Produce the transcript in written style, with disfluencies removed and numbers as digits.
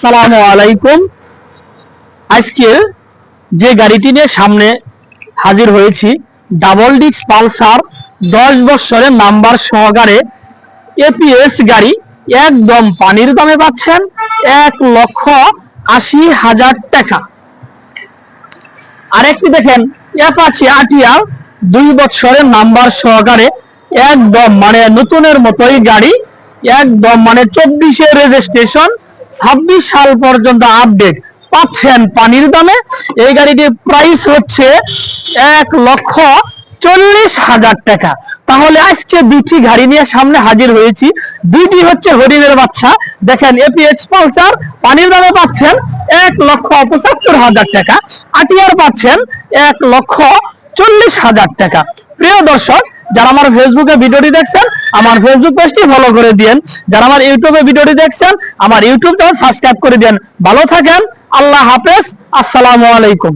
আসসালামু আলাইকুম। আজকে যে গাড়িটি নিয়ে সামনে হাজির হয়েছি, ডাবল ডিস্ক পালসার 10 বছরের নাম্বার সহকারে এপিএস গাড়ি, একদম পানির দামে পাচ্ছেন 1,80,000 টাকা। আরেকটি দেখেন অ্যাপাচি আটিয়া 2 বছরের নাম্বার সহকারে, একদম নতুনের মতোই গাড়ি, একদম 24-এর রেজিস্ট্রেশন, 26 সাল পর্যন্ত আপডেট পাচ্ছেন পানির দামে। এই গাড়িটির প্রাইস হচ্ছে 1,40,000 টাকা। তাহলে আজকে দুটি গাড়ি নিয়ে সামনে হাজির হয়েছি, দুইটি হচ্ছে হরিণের বাচ্চা। দেখেন এপিএস পালসার পানির দামে পাচ্ছেন 1,75,000 টাকা, আটিয়ার পাচ্ছেন 1,40,000 টাকা। প্রিয় দর্শক, যারা আমার ফেসবুকে ভিডিওটি দেখছেন আমার ফেসবুক পেজটি ফলো করে দিন, যারা আমার ইউটিউবে ভিডিওটি দেখছেন আমার ইউটিউব চ্যানেল সাবস্ক্রাইব করে দিন। ভালো থাকেন, আল্লাহ হাফেজ, আসসালামু আলাইকুম।